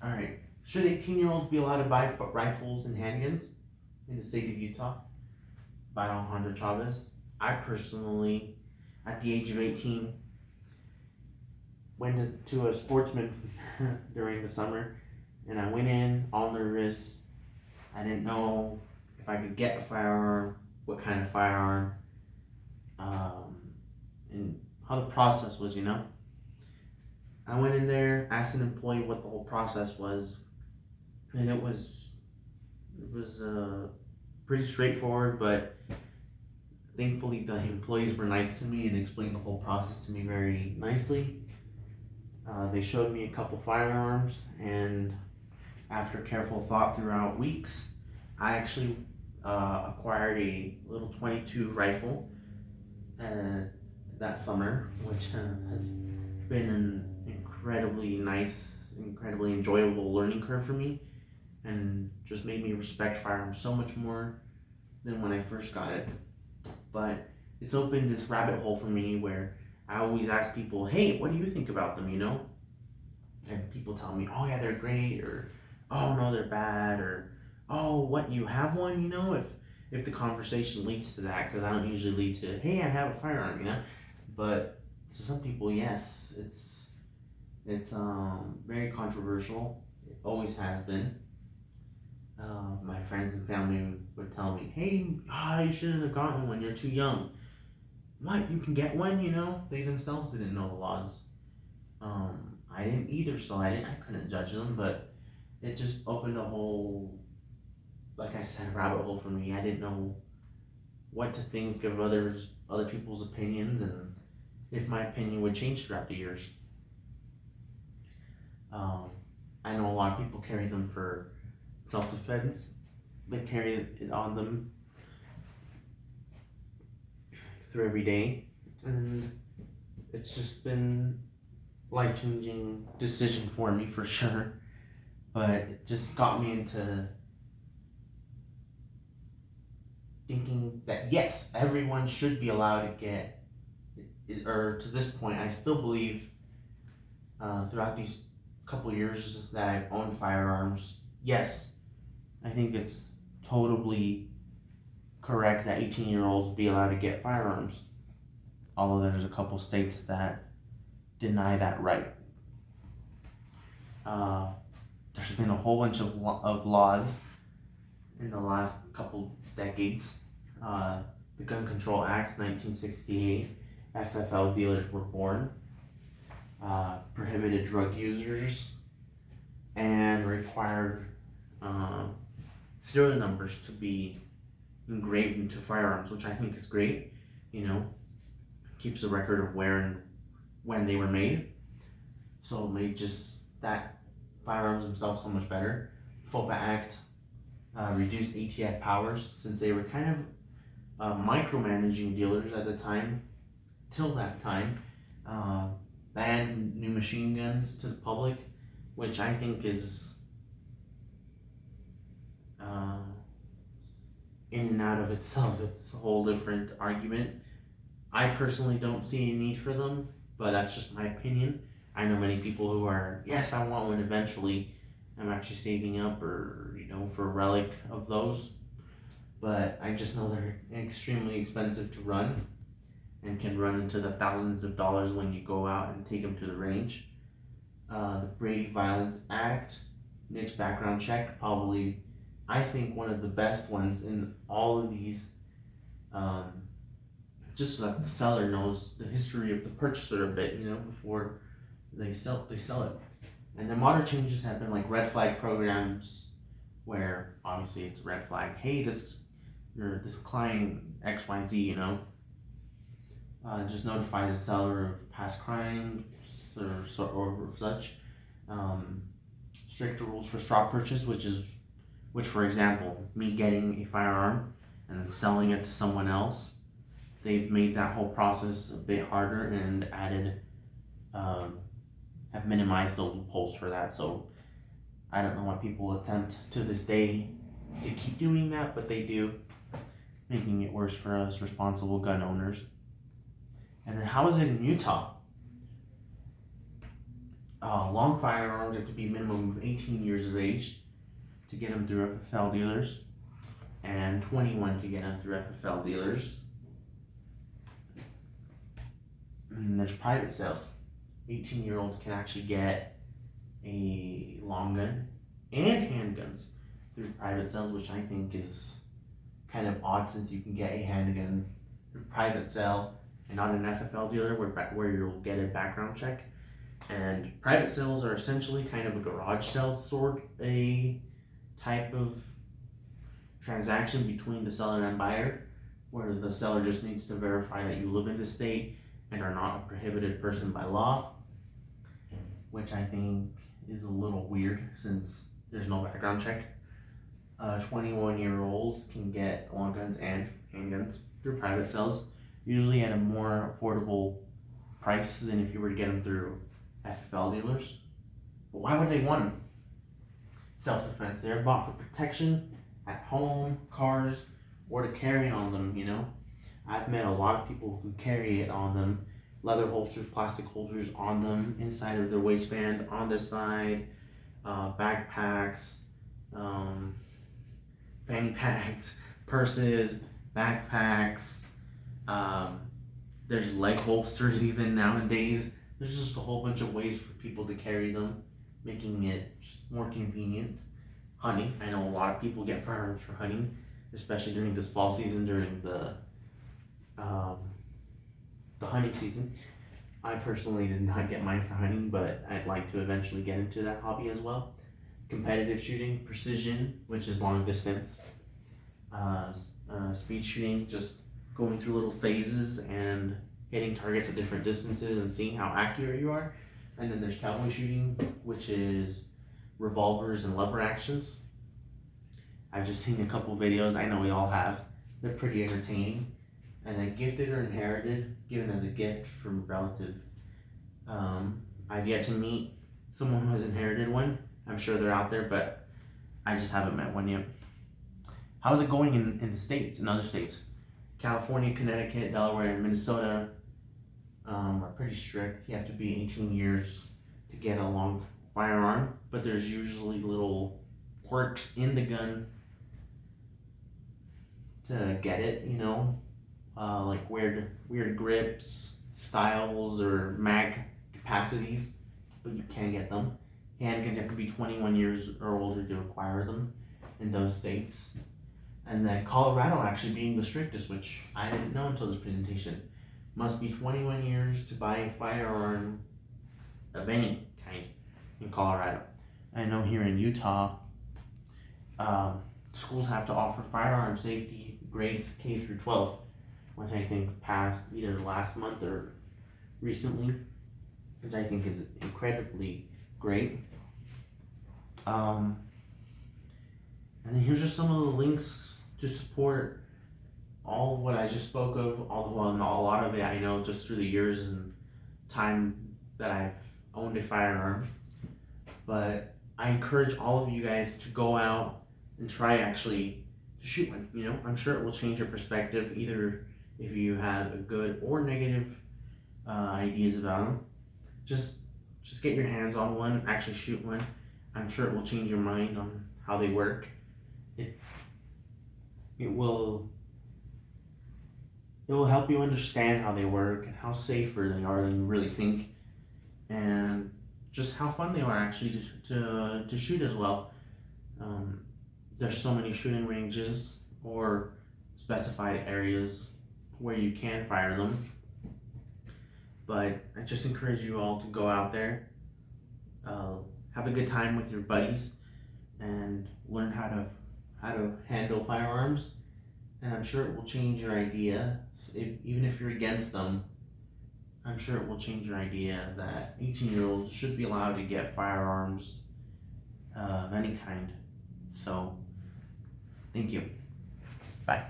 All right. Should 18-year-olds be allowed to buy rifles and handguns in the state of Utah? By Alejandro Chavez. I personally, at the age of 18, went to a sportsman during the summer, and I went in all nervous. I didn't know if I could get a firearm, what kind of firearm, and how the process was, I went in there, asked an employee what the whole process was, and it was pretty straightforward, but thankfully the employees were nice to me and explained the whole process to me very nicely. They showed me a couple firearms, and after careful thought throughout weeks, I actually acquired a little 22 rifle that summer, which has been an incredibly nice, incredibly enjoyable learning curve for me, and just made me respect firearms so much more than when I first got it. But it's opened this rabbit hole for me where I always ask people, hey, what do you think about them, And people tell me, oh yeah, they're great, or oh no, they're bad, or oh, what, you have one, if the conversation leads to that, because I don't usually lead to, hey, I have a firearm, But to some people, yes, it's very controversial. It always has been. My friends and family would tell me, hey, you shouldn't have gotten one, you're too young. What, you can get one, They themselves didn't know the laws. I didn't either, so I couldn't judge them, but it just opened a whole, like I said, rabbit hole for me. I didn't know what to think of other people's opinions, and if my opinion would change throughout the years. I know a lot of people carry them for self-defense. They carry it on them through every day, and it's just been life-changing decision for me for sure. But it just got me into thinking that yes, everyone should be allowed to get it, or to this point, I still believe throughout these couple years that I've owned firearms, yes, I think it's totally correct that 18-year-olds be allowed to get firearms. Although there's a couple states that deny that right. There's been a whole bunch of laws in the last couple decades. The Gun Control Act, 1968, FFL dealers were born, prohibited drug users, and required serial numbers to be engraved into firearms, which I think is great. Keeps a record of where and when they were made. So it made just that firearms themselves so much better. FOPA Act reduced ATF powers since they were kind of micromanaging dealers at the time, till that time. Banned new machine guns to the public, which I think is in and out of itself, it's a whole different argument. I personally don't see a need for them, but that's just my opinion. I know many people who are, yes, I want one eventually. I'm actually saving up, or for a relic of those. But I just know they're extremely expensive to run, and can run into the thousands of dollars when you go out and take them to the range. The Brady Violence Act, Nick's background check, probably, I think, one of the best ones in all of these. Just so that the seller knows the history of the purchaser a bit, before they sell it. And the modern changes have been like red flag programs, where obviously it's a red flag. Hey, you're client XYZ, just notifies the seller of past crimes or such. Stricter rules for straw purchase, which for example, me getting a firearm and then selling it to someone else. They've made that whole process a bit harder and added, have minimized the loopholes for that. So I don't know why people attempt to this day to keep doing that, but they do, making it worse for us responsible gun owners. And then how is it in Utah? Long firearms have to be minimum of 18 years of age to get them through FFL dealers, and 21 to get them through FFL dealers. And there's private sales. 18-year-olds can actually get a long gun and handguns through private sales, which I think is kind of odd, since you can get a handgun through private sale and not an FFL dealer where you'll get a background check. And private sales are essentially kind of a garage sale sort a type of transaction between the seller and buyer, where the seller just needs to verify that you live in the state and are not a prohibited person by law, which I think is a little weird since there's no background check. 21-year-olds can get long guns and handguns through private sales, usually at a more affordable price than if you were to get them through FFL dealers. But why would they want them? Self-defense. They're bought for protection at home, cars, or to carry on them, you know? I've met a lot of people who carry it on them. Leather holsters, plastic holders on them, inside of their waistband, on the side, backpacks, fanny packs, purses, backpacks. There's leg holsters even nowadays. There's just a whole bunch of ways for people to carry them, making it just more convenient. Hunting. I know a lot of people get firearms for hunting, especially during this fall season, during the hunting season. I personally did not get mine for hunting, but I'd like to eventually get into that hobby as well. Competitive shooting, precision, which is long distance, speed shooting, just going through little phases and hitting targets at different distances and seeing how accurate you are. And then there's cowboy shooting, which is revolvers and lever actions. I've just seen a couple videos. I know we all have. They're pretty entertaining. And then gifted or inherited, given as a gift from a relative. I've yet to meet someone who has inherited one. I'm sure they're out there, but I just haven't met one yet. How's it going in the states, in other states? California, Connecticut, Delaware, and Minnesota are pretty strict. You have to be 18 years to get a long firearm, but there's usually little quirks in the gun to get it, you know, like weird grips, styles, or mag capacities, but you can get them. Handguns, you have to be 21 years or older to acquire them in those states. And then Colorado actually being the strictest, which I didn't know until this presentation. Must be 21 years to buy a firearm of any kind in Colorado. I know here in Utah, schools have to offer firearm safety grades K through 12, which I think passed either last month or recently, which I think is incredibly great. And then here's just some of the links to support all of what I just spoke of, not a lot of it I know just through the years and time that I've owned a firearm. But I encourage all of you guys to go out and try actually to shoot one. You know, I'm sure it will change your perspective, either if you have a good or negative ideas about them. Just get your hands on one, actually shoot one. I'm sure it will change your mind on how they work. It will help you understand how they work and how safer they are than you really think, and just how fun they are actually to shoot as well. There's so many shooting ranges or specified areas where you can fire them, but I just encourage you all to go out there, have a good time with your buddies, and learn how to handle firearms. And I'm sure it will change your idea. Even if you're against them, I'm sure it will change your idea that 18-year-olds should be allowed to get firearms of any kind. So, thank you. Bye.